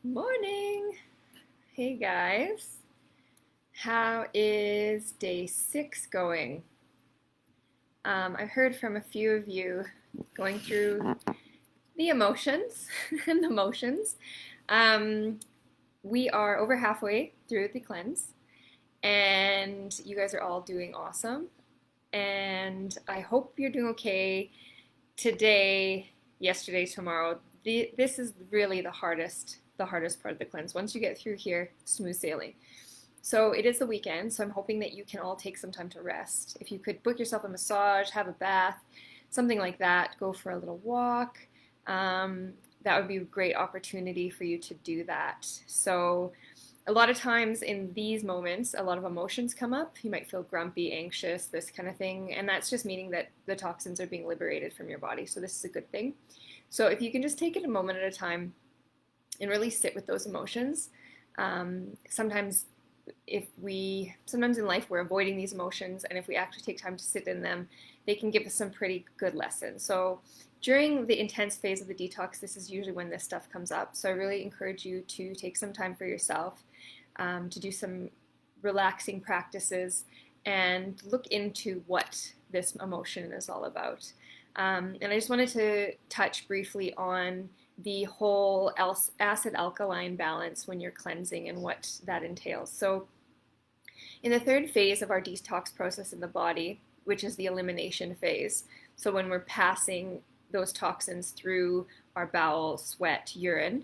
Morning! Hey guys, how is day 6 going? I've heard from a few of you going through the emotions and the motions. Um, we are over halfway through the cleanse, and you guys are all doing awesome. And I hope you're doing okay today, yesterday, tomorrow. This is really the hardest part of the cleanse. Once you get through here, smooth sailing. So it is the weekend, so I'm hoping that you can all take some time to rest. If you could book yourself a massage, have a bath, something like that, go for a little walk. That would be a great opportunity for you to do that. So a lot of times in these moments, a lot of emotions come up. You might feel grumpy, anxious, this kind of thing. And that's just meaning that the toxins are being liberated from your body. So this is a good thing. So if you can just take it a moment at a time and really sit with those emotions. Sometimes sometimes in life we're avoiding these emotions, and if we actually take time to sit in them, they can give us some pretty good lessons. So during the intense phase of the detox, this is usually when this stuff comes up. So I really encourage you to take some time for yourself, to do some relaxing practices and look into what this emotion is all about. And I just wanted to touch briefly on the whole acid alkaline balance when you're cleansing and what that entails. So in the third phase of our detox process in the body, which is the elimination phase, so when we're passing those toxins through our bowel, sweat, urine,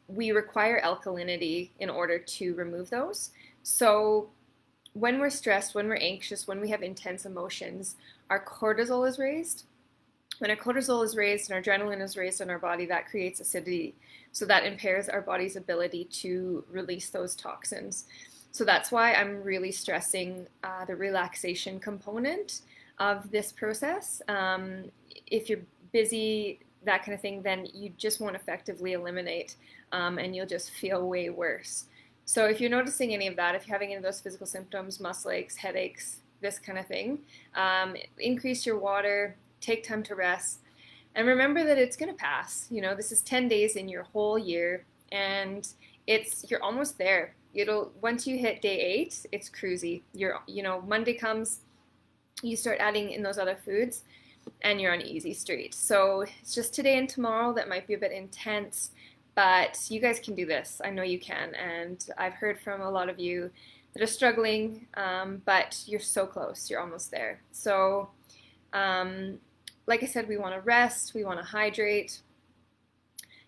we require alkalinity in order to remove those. So when we're stressed, when we're anxious, when we have intense emotions, our cortisol is raised. When our cortisol is raised and our adrenaline is raised in our body, that creates acidity. So that impairs our body's ability to release those toxins. So that's why I'm really stressing the relaxation component of this process. If you're busy, that kind of thing, then you just won't effectively eliminate, and you'll just feel way worse. So if you're noticing any of that, if you're having any of those physical symptoms, muscle aches, headaches, this kind of thing, increase your water, take time to rest, and remember that it's going to pass. This is 10 days in your whole year, and you're almost there. Once you hit day 8, it's cruisy. Monday comes, you start adding in those other foods, and you're on easy street. So it's just today and tomorrow that might be a bit intense, but you guys can do this. I know you can, and I've heard from a lot of you that are struggling, but you're so close. You're almost there. So like I said, we want to rest, we want to hydrate,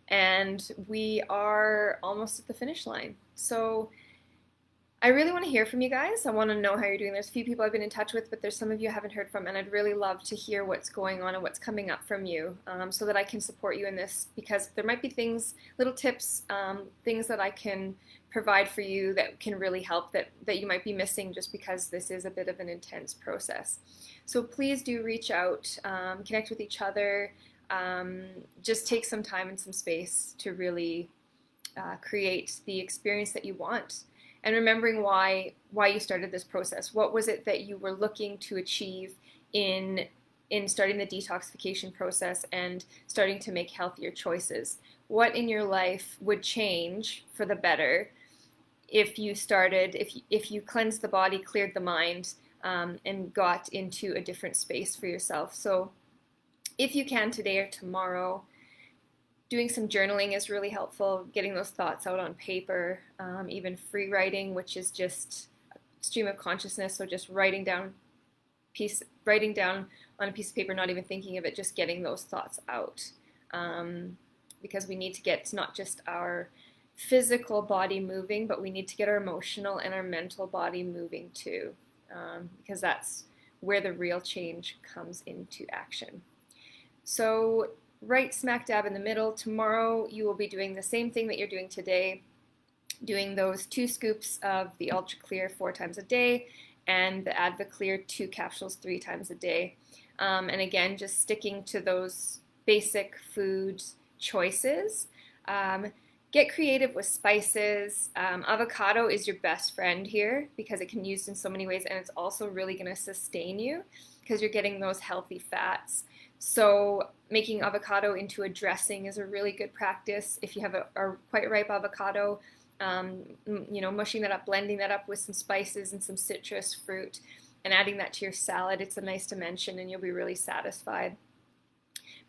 and we are almost at the finish line. So I really want to hear from you guys. I want to know how you're doing. There's a few people I've been in touch with, but there's some of you I haven't heard from, and I'd really love to hear what's going on and what's coming up from you, so that I can support you in this, because there might be things, little tips, things that I can provide for you that can really help that you might be missing just because this is a bit of an intense process. So please do reach out, connect with each other, just take some time and some space to really create the experience that you want. And remembering why you started this process. What was it that you were looking to achieve in starting the detoxification process and starting to make healthier choices? What in your life would change for the better if you cleansed the body, cleared the mind, and got into a different space for yourself? So if you can today or tomorrow, doing some journaling is really helpful, getting those thoughts out on paper, even free writing, which is just a stream of consciousness, so just writing down on a piece of paper, not even thinking of it, just getting those thoughts out. Because we need to get not just our physical body moving, but we need to get our emotional and our mental body moving too, because that's where the real change comes into action. So right smack dab in the middle, tomorrow you will be doing the same thing that you're doing today, doing those 2 scoops of the Ultra Clear 4 times a day and the AdvaClear 2 capsules 3 times a day. And again, just sticking to those basic food choices. Get creative with spices. Avocado is your best friend here because it can be used in so many ways, and it's also really going to sustain you because you're getting those healthy fats. So making avocado into a dressing is a really good practice. If you have a quite ripe avocado, mushing that up, blending that up with some spices and some citrus fruit, and adding that to your salad, it's a nice dimension, and you'll be really satisfied.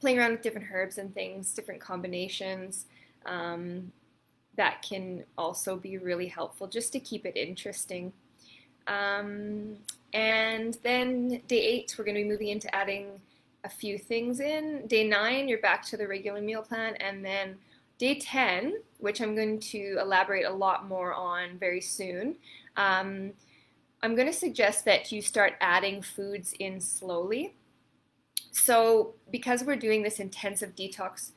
Playing around with different herbs and things, different combinations, that can also be really helpful just to keep it interesting. And then day 8, we're going to be moving into adding a few things in. Day 9, you're back to the regular meal plan. And then day 10, which I'm going to elaborate a lot more on very soon, I'm going to suggest that you start adding foods in slowly. So because we're doing this intensive detox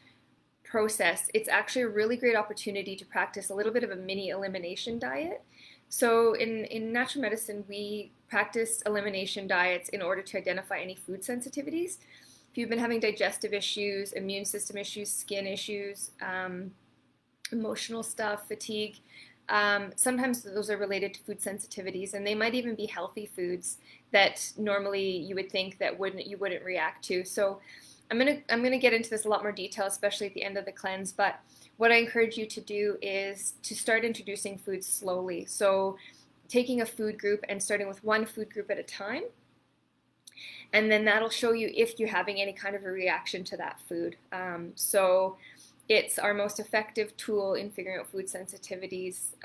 process, it's actually a really great opportunity to practice a little bit of a mini elimination diet. So in natural medicine, we practice elimination diets in order to identify any food sensitivities. If you've been having digestive issues, immune system issues, skin issues, emotional stuff, fatigue, sometimes those are related to food sensitivities, and they might even be healthy foods that normally you would think that you wouldn't react to. So I'm gonna get into this a lot more detail, especially at the end of the cleanse, but what I encourage you to do is to start introducing foods slowly. So taking a food group and starting with one food group at a time, and then that'll show you if you're having any kind of a reaction to that food. So it's our most effective tool in figuring out food sensitivities,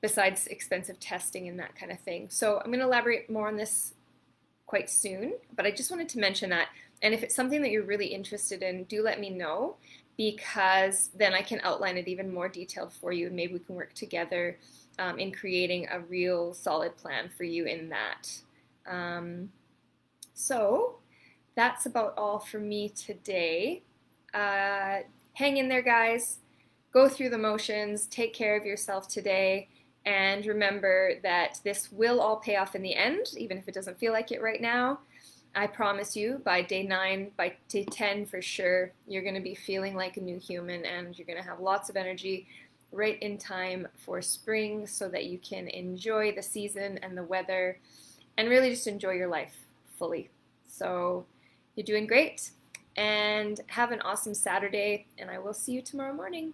besides expensive testing and that kind of thing. So I'm going to elaborate more on this quite soon, but I just wanted to mention that. And if it's something that you're really interested in, do let me know, because then I can outline it even more detailed for you, and maybe we can work together in creating a real solid plan for you in that. So that's about all for me today. Hang in there, guys. Go through the motions. Take care of yourself today. And remember that this will all pay off in the end, even if it doesn't feel like it right now. I promise you, by day 9, by day 10 for sure, you're going to be feeling like a new human, and you're going to have lots of energy right in time for spring so that you can enjoy the season and the weather and really just enjoy your life fully. So you're doing great, and have an awesome Saturday, and I will see you tomorrow morning.